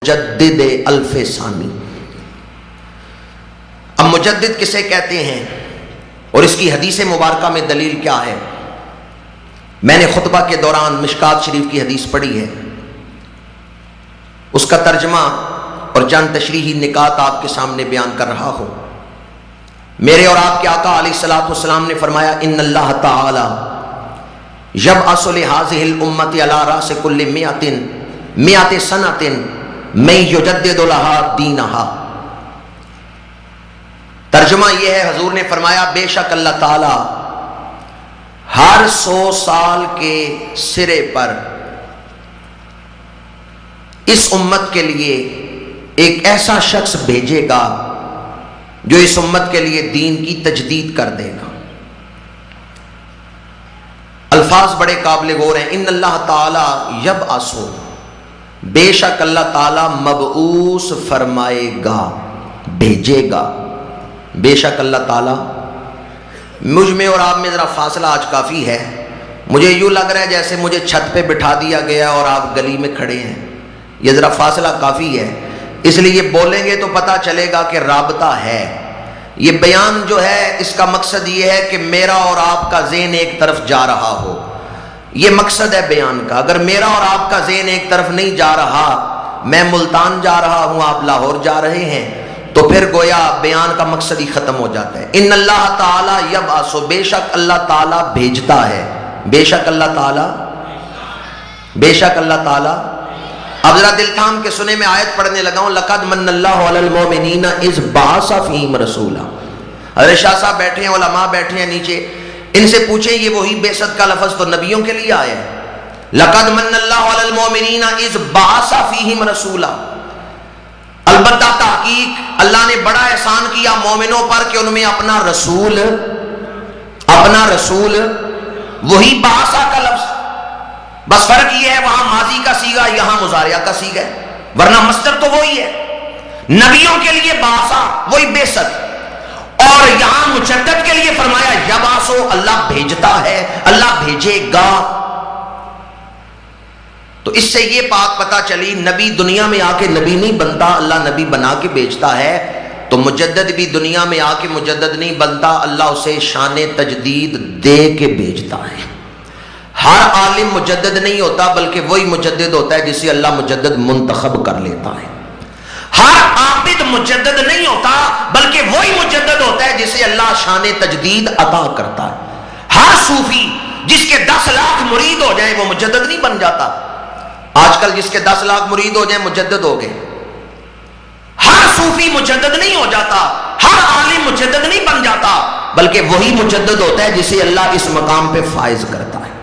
مجدد الف ثانی۔ اب مجدد کسے کہتے ہیں اور اس کی حدیث مبارکہ میں دلیل کیا ہے؟ میں نے خطبہ کے دوران مشکات شریف کی حدیث پڑھی ہے، اس کا ترجمہ اور چند تشریحی نکات آپ کے سامنے بیان کر رہا ہوں۔ میرے اور آپ کے آقا علیہ الصلوۃ والسلام نے فرمایا ان اللہ تعالی یبعث لہذہ الامۃ علی رأس کل مئۃ سنۃ من یجدد لها دینہا۔ ترجمہ یہ ہے، حضور نے فرمایا بے شک اللہ تعالی ہر 100 سال کے سرے پر اس امت کے لیے ایک ایسا شخص بھیجے گا جو اس امت کے لیے دین کی تجدید کر دے گا۔ الفاظ بڑے قابل غور ہیں۔ ان اللہ تعالی یبعث، بے شک اللہ تعالی مبعوث فرمائے گا، بھیجے گا۔ بے شک اللہ تعالی، مجھ میں اور آپ میں ذرا فاصلہ آج کافی ہے، مجھے یوں لگ رہا ہے جیسے مجھے چھت پہ بٹھا دیا گیا اور آپ گلی میں کھڑے ہیں، یہ ذرا فاصلہ کافی ہے، اس لیے یہ بولیں گے تو پتہ چلے گا کہ رابطہ ہے۔ یہ بیان جو ہے اس کا مقصد یہ ہے کہ میرا اور آپ کا ذہن ایک طرف جا رہا ہو، یہ مقصد ہے بیان کا۔ اگر میرا اور آپ کا ذہن ایک طرف نہیں جا رہا، میں ملتان جا رہا ہوں، آپ لاہور جا رہے ہیں، تو پھر گویا بیان کا مقصد ہی ختم ہو جاتا ہے۔ ان اللہ تعالی یبعث، بے شک اللہ تعالی بھیجتا ہے، بے شک اللہ تعالی، بے شک اللہ تعالی۔ اب ذرا دل تھام کے سنے، میں آیت پڑھنے لگا ہوں، لقد من اللہ علی المؤمنین اذ بعث فیہم رسولا۔ حضرت شاہ صاحب بیٹھے ہیں، علماء بیٹھے ہیں نیچے، ان سے پوچھیں یہ وہی بعثت کا لفظ تو نبیوں کے لیے آیا ہے۔ لقد من اللہ علی المؤمنین اذ بعث فیہم رسولا۔ البتہ تحقیق اللہ نے بڑا احسان کیا مومنوں پر کہ ان میں اپنا رسول وہی بعثہ کا لفظ، بس فرق یہ ہے وہاں ماضی کا سیغہ، یہاں مضارعہ کا سیغہ ہے، ورنہ مصدر تو وہی ہے۔ نبیوں کے لیے بعثہ وہی بعثت، اور یہاں مجدد کے لیے فرمایا یبعث، اللہ بھیجتا ہے، اللہ بھیجے گا۔ تو اس سے یہ بات پتہ چلی نبی دنیا میں آ کے نبی نہیں بنتا، اللہ نبی بنا کے بھیجتا ہے۔ تو مجدد بھی دنیا میں آ کے مجدد نہیں بنتا، اللہ اسے شان تجدید دے کے بھیجتا ہے۔ ہر عالم مجدد نہیں ہوتا، بلکہ وہی مجدد ہوتا ہے جسے اللہ مجدد منتخب کر لیتا ہے۔ ہر عابد مجدد نہیں ہوتا، بلکہ وہی مجدد ہوتا ہے جسے اللہ شان تجدید عطا کرتا ہے۔ ہر صوفی جس کے 10 لاکھ مرید ہو جائیں وہ مجدد نہیں بن جاتا۔ آج کل جس کے 10 لاکھ مرید ہو جائیں مجدد ہو گئے۔ ہر صوفی مجدد نہیں ہو جاتا، ہر عالم مجدد نہیں بن جاتا، بلکہ وہی مجدد ہوتا ہے جسے اللہ اس مقام پہ فائز کرتا ہے۔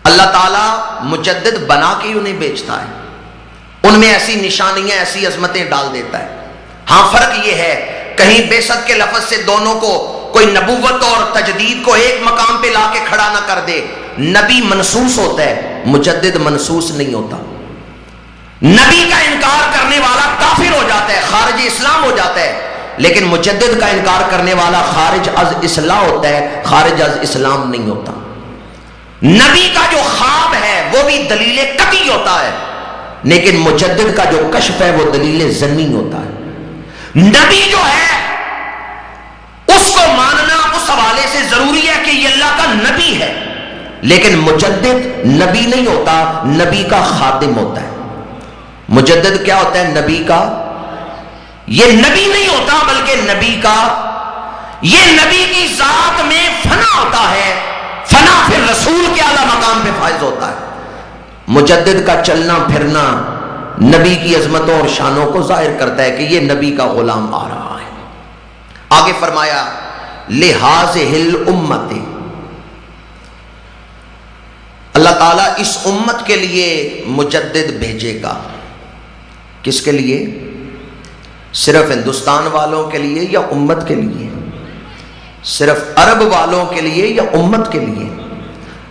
اللہ تعالیٰ مجدد بنا کے انہیں بیچتا ہے، ان میں ایسی نشانیاں، ایسی عظمتیں ڈال دیتا ہے۔ ہاں فرق یہ ہے، کہیں بعثت کے لفظ سے دونوں کو کوئی نبوت اور تجدید کو ایک مقام پہ لا کے کھڑا نہ کر دے۔ نبی منسوس ہوتا ہے، مجدد منسوس نہیں ہوتا۔ نبی کا انکار کرنے والا کافر ہو جاتا ہے، خارج اسلام ہو جاتا ہے، لیکن مجدد کا انکار کرنے والا خارج از اصلاح ہوتا ہے، خارج از اسلام نہیں ہوتا۔ نبی کا جو خواب ہے وہ بھی دلیل قطعی ہوتا ہے، لیکن مجدد کا جو کشف ہے وہ دلیل ظنی ہوتا ہے۔ نبی جو ہے اس کو ماننا اس حوالے سے ضروری ہے کہ یہ اللہ کا نبی ہے، لیکن مجدد نبی نہیں ہوتا، نبی کا خادم ہوتا ہے۔ مجدد کیا ہوتا ہے؟ نبی کا، یہ نبی نہیں ہوتا بلکہ نبی کا، یہ نبی کی ذات میں فنا ہوتا ہے، فنا پھر رسول کے اعلیٰ مقام پہ فائز ہوتا ہے۔ مجدد کا چلنا پھرنا نبی کی عظمتوں اور شانوں کو ظاہر کرتا ہے کہ یہ نبی کا غلام آ رہا ہے۔ آگے فرمایا لہذہ الامت، اللہ تعالیٰ اس امت کے لیے مجدد بھیجے گا۔ کس کے لیے؟ صرف ہندوستان والوں کے لیے یا امت کے لیے؟ صرف عرب والوں کے لیے یا امت کے لیے؟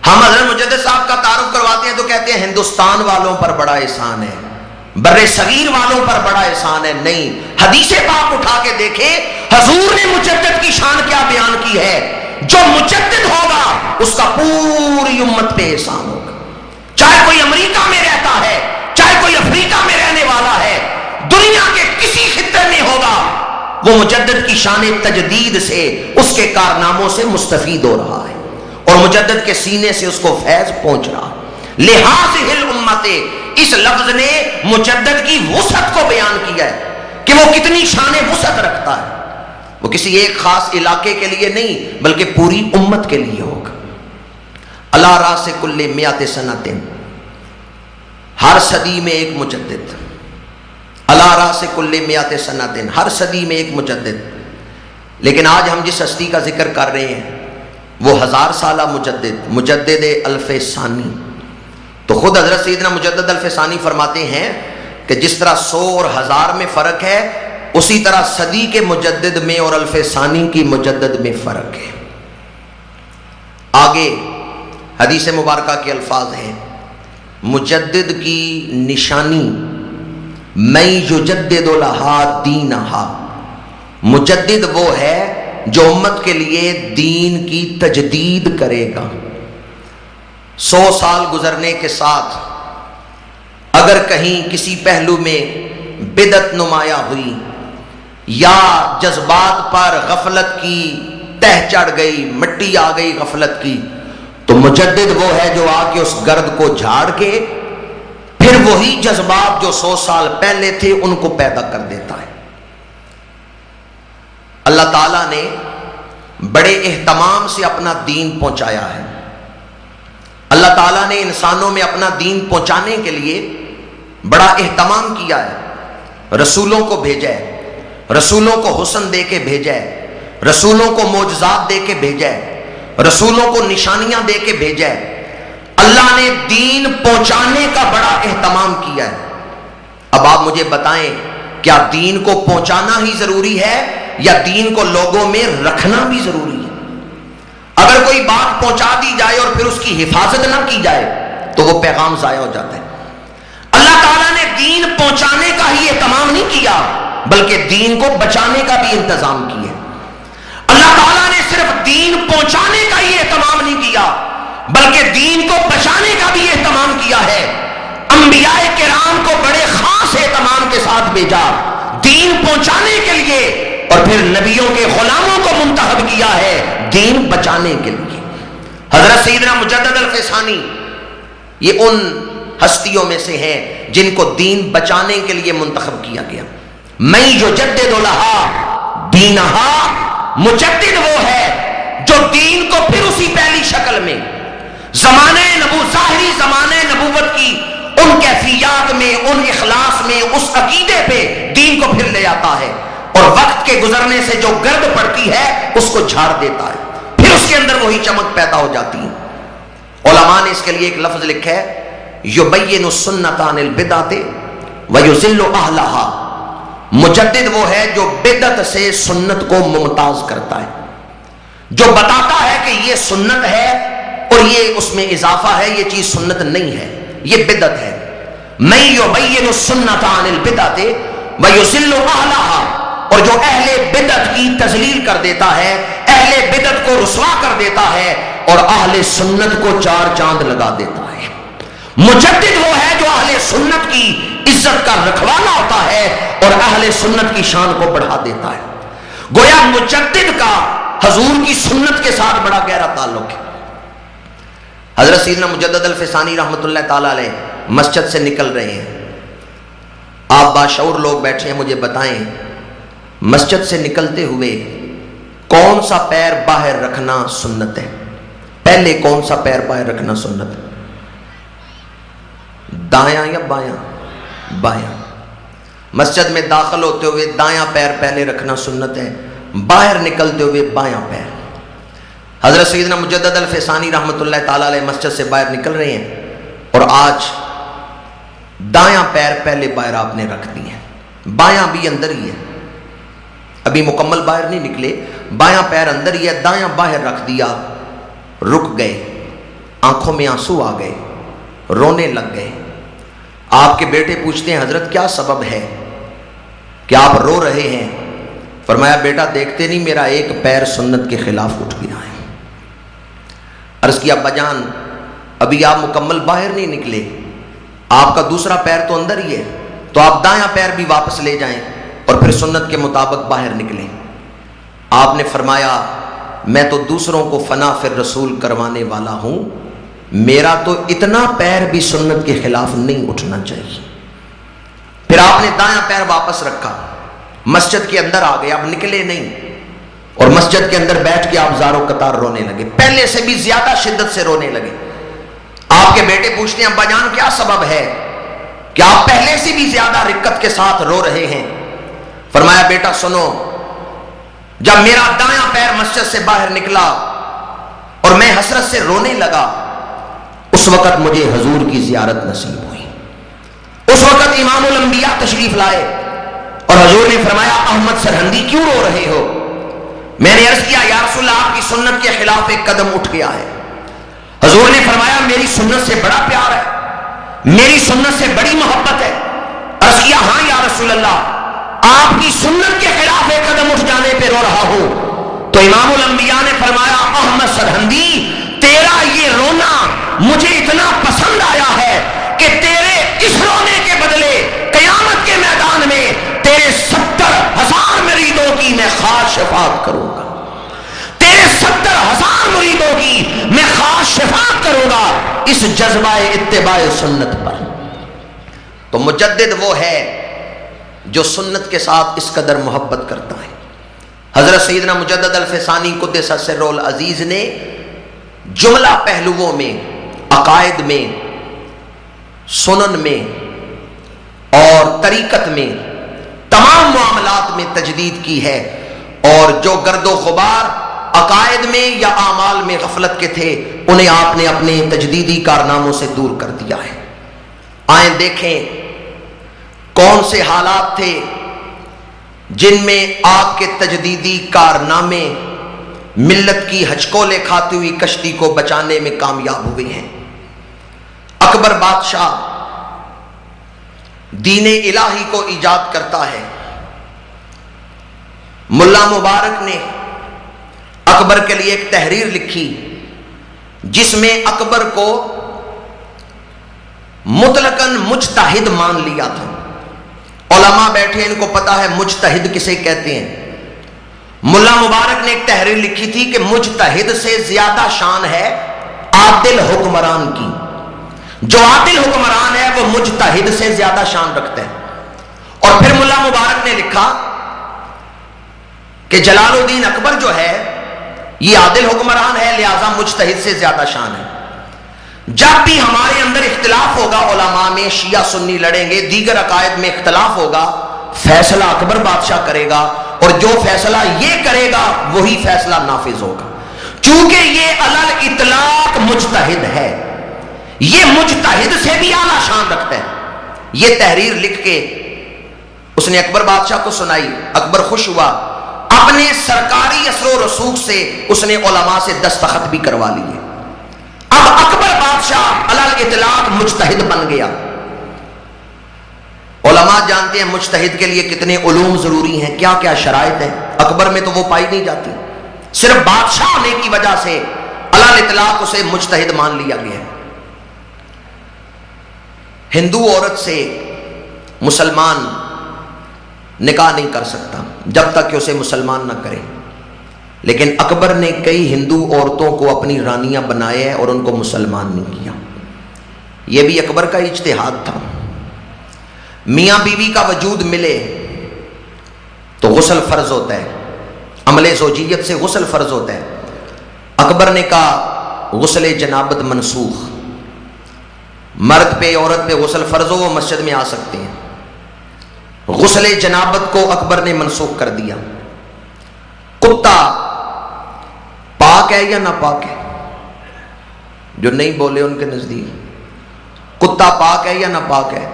ہم حضرت مجدد صاحب کا تعارف کرواتے ہیں تو کہتے ہیں ہندوستان والوں پر بڑا احسان ہے، بر صغیر والوں پر بڑا احسان ہے۔ نہیں، حدیث پاک اٹھا کے دیکھیں، حضور نے مجدد کی شان کیا بیان کی ہے۔ جو مجدد ہوگا اس کا پوری امت پہ احسان ہوگا، چاہے کوئی امریکہ میں رہتا ہے، چاہے کوئی کوئی افریقہ میں رہنے والا ہے، دنیا کے کسی خطے میں ہوگا، وہ مجدد کی شان تجدید سے، اس کے کارناموں سے مستفید ہو رہا ہے، اور مجدد کے سینے سے اس کو فیض پہنچ رہا ہے۔ لہٰذا الامت، اس لفظ نے مجدد کی وسعت کو بیان کیا ہے کہ وہ کتنی شان وسعت رکھتا ہے۔ وہ کسی ایک خاص علاقے کے لیے نہیں بلکہ پوری امت کے لیے ہوگا۔ اللہ راس کل میات سنۃ، ہر صدی میں ایک مجدد، اللہ راس کل میات سنۃ، ہر صدی میں ایک مجدد۔ لیکن آج ہم جس ہستی کا ذکر کر رہے ہیں وہ 1000 سالہ مجدد، مجدد الف ثانی۔ تو خود حضرت سیدنا مجدد الف ثانی فرماتے ہیں کہ جس طرح 100 اور 1000 میں فرق ہے، اسی طرح صدی کے مجدد میں اور الف ثانی کی مجدد میں فرق ہے۔ آگے حدیث مبارکہ کے الفاظ ہیں، مجدد کی نشانی میں یجدد لہا دینہا، مجدد وہ ہے جو امت کے لیے دین کی تجدید کرے گا۔ 100 سال گزرنے کے ساتھ اگر کہیں کسی پہلو میں بدعت نمایاں ہوئی یا جذبات پر غفلت کی تہ چڑھ گئی، مٹی آ گئی غفلت کی، تو مجدد وہ ہے جو آ کے اس گرد کو جھاڑ کے پھر وہی جذبات جو 100 سال پہلے تھے ان کو پیدا کر دیتا ہے۔ اللہ تعالیٰ نے بڑے اہتمام سے اپنا دین پہنچایا ہے۔ اللہ تعالیٰ نے انسانوں میں اپنا دین پہنچانے کے لیے بڑا اہتمام کیا ہے، رسولوں کو بھیجا ہے، رسولوں کو حسن دے کے بھیجا ہے، رسولوں کو معجزات دے کے بھیجا ہے، رسولوں کو نشانیاں دے کے بھیجا ہے۔ اللہ نے دین پہنچانے کا بڑا اہتمام کیا ہے۔ اب آپ مجھے بتائیں، کیا دین کو پہنچانا ہی ضروری ہے یا دین کو لوگوں میں رکھنا بھی ضروری ہے؟ اگر کوئی بات پہنچا دی جائے اور پھر اس کی حفاظت نہ کی جائے تو وہ پیغام ضائع ہو جاتا ہے۔ اللہ تعالیٰ نے دین پہنچانے کا ہی اہتمام نہیں کیا بلکہ دین کو بچانے کا بھی انتظام کیا۔ اللہ تعالیٰ نے صرف دین پہنچانے کا ہی اہتمام نہیں کیا بلکہ دین کو بچانے کا بھی اہتمام کیا ہے۔ انبیاء کرام کو بڑے خاص اہتمام کے ساتھ بھیجا دین پہنچانے کے لیے، اور پھر نبیوں کے غلاموں کو منتخب کیا ہے دین بچانے کے لیے۔ حضرت سیدنا مجدد الف ثانی یہ ان ہستیوں میں سے ہیں جن کو دین بچانے کے لیے منتخب کیا گیا۔ میں یجدد لہا دینہا، مجدد وہ ہے جو دین کو پھر اسی پہلی شکل میں ظاہری زمانے نبوت کی ان کیفیات میں، ان اخلاص میں، اس عقیدے پہ دین کو پھر لے آتا ہے، اور وقت کے گزرنے سے جو گرد پڑتی ہے اس کو جھاڑ دیتا ہے، پھر اس کے اندر وہی چمک پیدا ہو جاتی ہے۔ علماء نے اس کے لیے ایک لفظ لکھا ہے، یبین السنۃ عن البدعۃ ویذل اہلھا، مجدد وہ ہے جو بدعت سے سنت کو ممتاز کرتا ہے، جو بتاتا ہے کہ یہ سنت ہے اور یہ اس میں اضافہ ہے، یہ چیز سنت نہیں ہے، یہ بدعت ہے۔ من یبین السنۃ عن البدعۃ ویذل اہلھا، اور جو اہل بدعت کی تذلیل کر دیتا ہے، اہل بدعت کو رسوا کر دیتا ہے اور اہل سنت کو چار چاند لگا دیتا ہے۔ مجدد وہ ہے جو اہل سنت کی عزت کا رکھوالا ہوتا ہے اور اہل سنت کی شان کو بڑھا دیتا ہے۔ گویا مجدد کا حضور کی سنت کے ساتھ بڑا گہرا تعلق ہے۔ حضرت سیدنا مجدد الف ثانی رحمۃ اللہ تعالی علیہ مسجد سے نکل رہے ہیں، آپ باشعور لوگ بیٹھے ہیں، مجھے بتائیں مسجد سے نکلتے ہوئے کون سا پیر باہر رکھنا سنت ہے؟ پہلے کون سا پیر باہر رکھنا سنت ہے؟ دایاں یا بایاں؟ بایاں۔ مسجد میں داخل ہوتے ہوئے دایاں پیر پہلے رکھنا سنت ہے، باہر نکلتے ہوئے بایاں پیر۔ حضرت سیدنا مجدد الف ثانی رحمۃ اللہ تعالی علیہ مسجد سے باہر نکل رہے ہیں اور آج دایاں پیر پہلے باہر آپ نے رکھ دی ہے، بایاں بھی اندر ہی ہے، ابھی مکمل باہر نہیں نکلے، بایاں پیر اندر ہی ہے، دایاں باہر رکھ دیا، رک گئے، آنکھوں میں آنسو آ گئے، رونے لگ گئے۔ آپ کے بیٹے پوچھتے ہیں حضرت کیا سبب ہے کہ آپ رو رہے ہیں؟ فرمایا بیٹا دیکھتے نہیں میرا ایک پیر سنت کے خلاف اٹھ گیا ہے۔ عرض کیا ابا جان ابھی آپ مکمل باہر نہیں نکلے، آپ کا دوسرا پیر تو اندر ہی ہے، تو آپ دایاں پیر بھی واپس لے جائیں اور پھر سنت کے مطابق باہر نکلیں۔ آپ نے فرمایا میں تو دوسروں کو فنا فی الرسول کروانے والا ہوں، میرا تو اتنا پیر بھی سنت کے خلاف نہیں اٹھنا چاہیے۔ پھر آپ نے دایاں پیر واپس رکھا، مسجد کے اندر آ گئے، آپ نکلے نہیں، اور مسجد کے اندر بیٹھ کے آپ زارو قطار رونے لگے، پہلے سے بھی زیادہ شدت سے رونے لگے۔ آپ کے بیٹے پوچھتے ہیں ابا جان کیا سبب ہے کہ آپ پہلے سے بھی زیادہ رقت کے ساتھ رو رہے ہیں؟ فرمایا بیٹا سنو، جب میرا دایاں پیر مسجد سے باہر نکلا اور میں حسرت سے رونے لگا، اس وقت مجھے حضور کی زیارت نصیب ہوئی۔ اس وقت امام الانبیاء تشریف لائے اور حضور نے فرمایا احمد سرہندی کیوں رو رہے ہو؟ میں نے عرض کیا یا رسول اللہ آپ کی سنت کے خلاف ایک قدم اٹھ گیا ہے۔ حضور نے فرمایا میری سنت سے بڑا پیار ہے، میری سنت سے بڑی محبت ہے۔ عرض کیا ہاں یا رسول اللہ، آپ کی سنت کے خلاف ایک قدم اٹھ جانے پہ رو رہا ہوں۔ تو امام الانبیاء نے فرمایا احمد سرہندی تیرا یہ رونا مجھے اتنا پسند آیا ہے کہ تیرے اس رونے کے بدلے قیامت کے میدان میں تیرے 70,000 مریدوں کی میں خاص شفاعت کروں گا، تیرے 70,000 مریدوں کی میں خاص شفاعت کروں گا اس جذبہ اتباع سنت پر۔ تو مجدد وہ ہے جو سنت کے ساتھ اس قدر محبت کرتا ہے۔ حضرت سیدنا مجدد الفسانی قدس سرہ العزیز نے جملہ پہلوؤں میں، عقائد میں، سنن میں اور طریقت میں، تمام معاملات میں تجدید کی ہے، اور جو گرد و غبار عقائد میں یا اعمال میں غفلت کے تھے انہیں آپ نے اپنے تجدیدی کارناموں سے دور کر دیا ہے۔ آئیں دیکھیں کون سے حالات تھے جن میں آپ کے تجدیدی کارنامے ملت کی ہچکولے کھاتی ہوئی کشتی کو بچانے میں کامیاب ہوئے ہیں۔ اکبر بادشاہ دین الہی کو ایجاد کرتا ہے۔ ملا مبارک نے اکبر کے لیے ایک تحریر لکھی جس میں اکبر کو مطلقاً مجتہد مان لیا تھا۔ علماء بیٹھے ان کو پتا ہے مجتہد کسے کہتے ہیں۔ ملا مبارک نے ایک تحریر لکھی تھی کہ مجتہد سے زیادہ شان ہے عادل حکمران کی، جو عادل حکمران ہے وہ مجتہد سے زیادہ شان رکھتے ہیں۔ اور پھر ملا مبارک نے لکھا کہ جلال الدین اکبر جو ہے یہ عادل حکمران ہے، لہذا مجتہد سے زیادہ شان ہے۔ جب بھی ہمارے اندر اختلاف ہوگا علماء میں، شیعہ سنی لڑیں گے، دیگر عقائد میں اختلاف ہوگا، فیصلہ اکبر بادشاہ کرے گا، اور جو فیصلہ یہ کرے گا وہی فیصلہ نافذ ہوگا، چونکہ یہ علل اطلاق مجتہد ہے، یہ مجتہد سے بھی اعلیٰ شان رکھتا ہے۔ یہ تحریر لکھ کے اس نے اکبر بادشاہ کو سنائی، اکبر خوش ہوا، اپنے سرکاری اثر و رسوخ سے اس نے علماء سے دستخط بھی کروا لیے۔ اب اکبر بادشاہ علل اطلاق مجتہد بن گیا۔ علماء جانتے ہیں مجتہد کے لیے کتنے علوم ضروری ہیں، کیا کیا شرائط ہیں، اکبر میں تو وہ پائی نہیں جاتی، صرف بادشاہ ہونے کی وجہ سے علل اطلاق اسے مجتہد مان لیا گیا۔ ہندو عورت سے مسلمان نکاح نہیں کر سکتا جب تک کہ اسے مسلمان نہ کرے، لیکن اکبر نے کئی ہندو عورتوں کو اپنی رانیاں بنایا ہے اور ان کو مسلمان نہیں کیا۔ یہ بھی اکبر کا اجتہاد تھا۔ میاں بیوی کا وجود ملے تو غسل فرض ہوتا ہے، عمل زوجیت سے غسل فرض ہوتا ہے۔ اکبر نے کہا غسل جنابت منسوخ، مرد پہ عورت پہ غسل فرض ہو وہ مسجد میں آ سکتے ہیں، غسل جنابت کو اکبر نے منسوخ کر دیا۔ کتا پاک ہے یا ناپاک ہے؟ جو نہیں بولے ان کے نزدیک کتا پاک ہے یا ناپاک ہے؟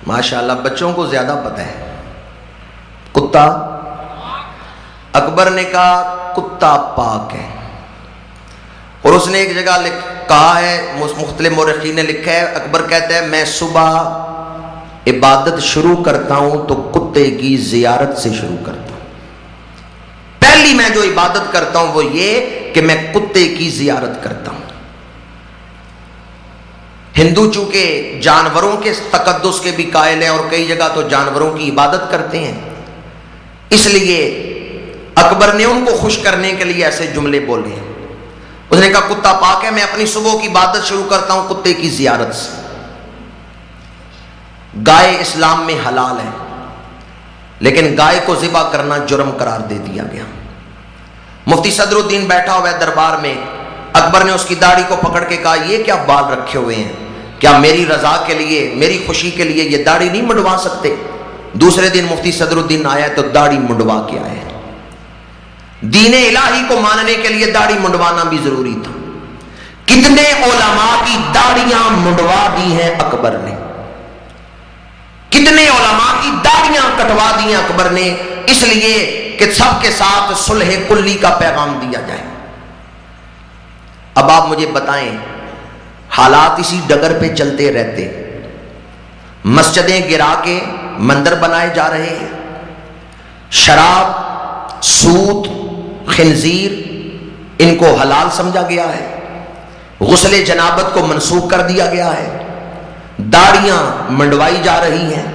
ماشاءاللہ بچوں کو زیادہ پتہ ہے۔ کتا، اکبر نے کہا کتا پاک ہے، اور اس نے ایک جگہ کہا ہے، مختلف مورخین نے لکھا ہے، اکبر کہتا ہے میں صبح عبادت شروع کرتا ہوں تو کتے کی زیارت سے شروع کرتا ہوں، پہلی میں جو عبادت کرتا ہوں وہ یہ کہ میں کتے کی زیارت کرتا ہوں۔ ہندو چونکہ جانوروں کے تقدس کے بھی قائل ہیں اور کئی جگہ تو جانوروں کی عبادت کرتے ہیں، اس لیے اکبر نے ان کو خوش کرنے کے لیے ایسے جملے بولے ہیں۔ اس نے کہا کتا پاک ہے، میں اپنی صبح کی عبادت شروع کرتا ہوں کتے کی زیارت سے۔ گائے اسلام میں حلال ہے، لیکن گائے کو ذبح کرنا جرم قرار دے دیا گیا۔ مفتی صدر الدین بیٹھا ہوا ہے دربار میں، اکبر نے اس کی داڑھی کو پکڑ کے کہا یہ کیا بال رکھے ہوئے ہیں، کیا میری رضا کے لیے، میری خوشی کے لیے یہ داڑھی نہیں منڈوا سکتے؟ دوسرے دن مفتی صدر الدین آیا تو داڑھی منڈوا کے آئے۔ دین الہی کو ماننے کے لیے داڑھی منڈوانا بھی ضروری تھا۔ کتنے علماء کی داڑیاں منڈوا دی ہیں اکبر نے، کتنے علماء کی داڑیاں کٹوا دی ہیں اکبر نے، اس لیے کہ سب کے ساتھ صلح کلی کا پیغام دیا جائے۔ اب آپ مجھے بتائیں، حالات اسی ڈگر پہ چلتے رہتے، مسجدیں گرا کے مندر بنائے جا رہے ہیں، شراب، سود، خنزیر ان کو حلال سمجھا گیا ہے، غسل جنابت کو منسوخ کر دیا گیا ہے، داڑیاں منڈوائی جا رہی ہیں،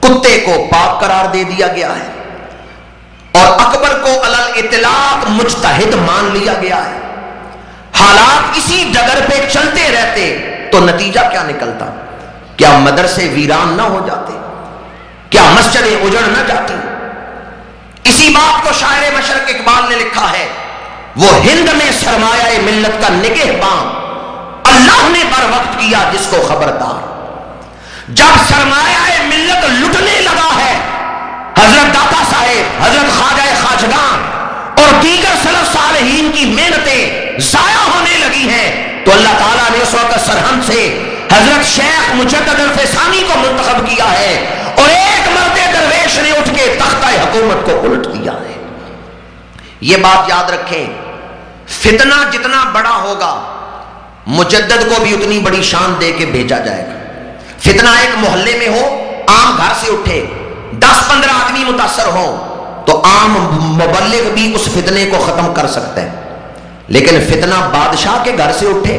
کتے کو پاک قرار دے دیا گیا ہے، اور اکبر کو علل اطلاق مجتہد مان لیا گیا ہے۔ حالات اسی ڈگر پہ چلتے رہتے تو نتیجہ کیا نکلتا؟ کیا مدرسے ویران نہ ہو جاتے؟ کیا مسجدیں اجڑ نہ جاتی؟ اسی بات کو شاعر مشرق اقبال نے لکھا ہے، وہ ہند میں سرمایہ ملت کا نگہباں اللہ نے بر وقت کیا جس کو خبردار۔ جب سرمایہ ملت لٹنے لگا ہے، حضرت داتا صاحب، حضرت خواجہ خواجگان اور دیگر سلف صالحین کی محنتیں ضائع ہونے لگی ہیں، تو اللہ تعالیٰ نے اس وقت سرہند سے حضرت شیخ مجدد الفسانی کو منتخب کیا ہے، اور ایک مرد درویش نے اٹھ کے تختہ حکومت کو الٹ دیا ہے۔ یہ بات یاد رکھیں، فتنہ جتنا بڑا ہوگا مجدد کو بھی اتنی بڑی شان دے کے بھیجا جائے گا۔ فتنہ ایک محلے میں ہو، عام گھر سے اٹھے، 10-15 آدمی متاثر ہوں تو عام مبلغ بھی اس فتنے کو ختم کر سکتا ہے، لیکن فتنہ بادشاہ کے گھر سے اٹھے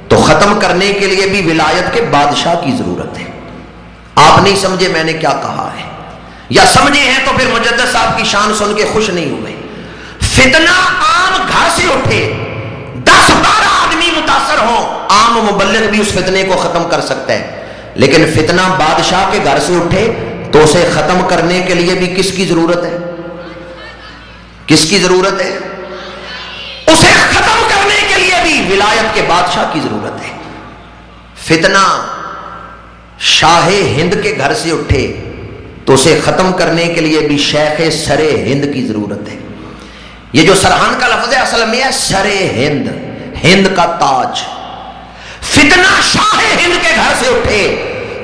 تو ختم کرنے کے لیے بھی ولایت کے بادشاہ کی ضرورت ہے۔ آپ نہیں سمجھے میں نے کیا کہا ہے، یا سمجھے ہیں تو پھر مجدد صاحب کی شان سن کے خوش نہیں ہوئے۔ فتنہ عام گھر سے اٹھے، 10-12 آدمی متاثر ہوں، عام مبلغ بھی اس فتنے کو ختم کر سکتا ہے، لیکن فتنہ بادشاہ کے گھر سے اٹھے تو اسے ختم کرنے کے لیے بھی کس کی ضرورت ہے؟ کس کی ضرورت ہے؟ اسے ختم کرنے کے لیے بھی ولایت کے بادشاہ کی ضرورت ہے۔ فتنہ شاہ ہند کے گھر سے اٹھے تو اسے ختم کرنے کے لیے بھی شیخ سر ہند کی ضرورت ہے۔ یہ جو سرہند کا لفظ ہے اصل میں ہے سر ہند، ہند کا تاج۔ فتنہ شاہ ہند کے گھر سے اٹھے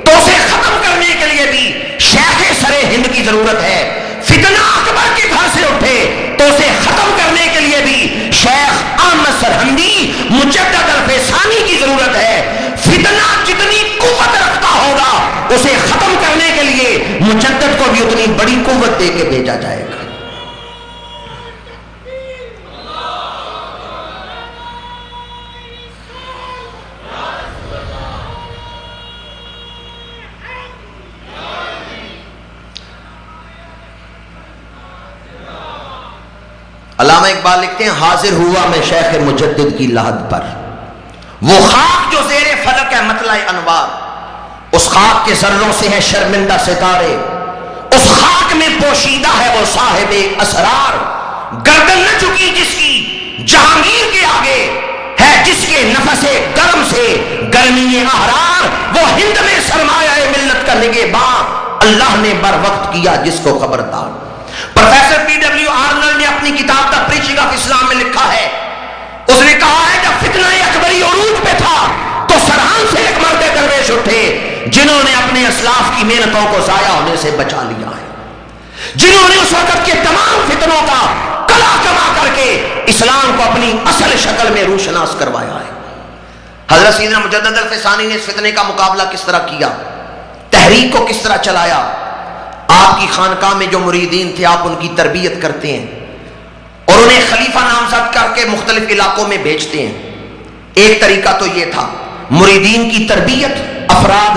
تو اسے ختم کرنے کے لیے بھی شیخ سر ہند کی ضرورت ہے۔ فتنہ اکبر کے گھر سے اٹھے تو اسے ختم کرنے کے لیے بھی شیخ احمد سرہندی مجدد الفسانی کی ضرورت ہے۔ فتنہ جتنی قوت رکھتا ہوگا اسے ختم کرنے کے لیے مجدد کو بھی اتنی بڑی قوت دے کے بھیجا جائے گا۔ علامہ اقبال لکھتے ہیں، حاضر ہوا میں شیخ مجدد کی لحد پر، وہ خاک جو زیر فلک ہے مطلع انوار، اس خاک کے ذروں سے ہے شرمندہ ستارے، اس خاک میں پوشیدہ ہے وہ صاحب اسرار، گردن نہ چکی جس کی جہانگیر کے آگے، ہے جس کے نفس گرم سے گرمی احرار، وہ ہند میں سرمایہ ملت کا نگہباں اللہ نے بر وقت کیا جس کو خبردار۔ Professor P.W. آرنلڈ نے اپنی کتاب دا پریچنگ آف اسلام میں لکھا ہے، اس نے کہا ہے جب فتنہ اکبری عروج پہ تھا تو سرہند سے ایک مرد درویش اٹھے جنہوں نے اپنے اسلاف کی محنتوں کو ضائع ہونے سے بچا لیا ہے، جنہوں نے اس وقت کے تمام فتنوں کا کلا کما کر کے اسلام کو اپنی اصل شکل میں روشناس کروایا ہے۔ حضرت سیدنا مجدد الفسانی نے اس فتنے کا مقابلہ کس طرح کیا، تحریک کو کس طرح چلایا۔ آپ کی خانقاہ میں جو مریدین تھے آپ ان کی تربیت کرتے ہیں اور انہیں خلیفہ نامزد کر کے مختلف علاقوں میں بھیجتے ہیں۔ ایک طریقہ تو یہ تھا مریدین کی تربیت، افراد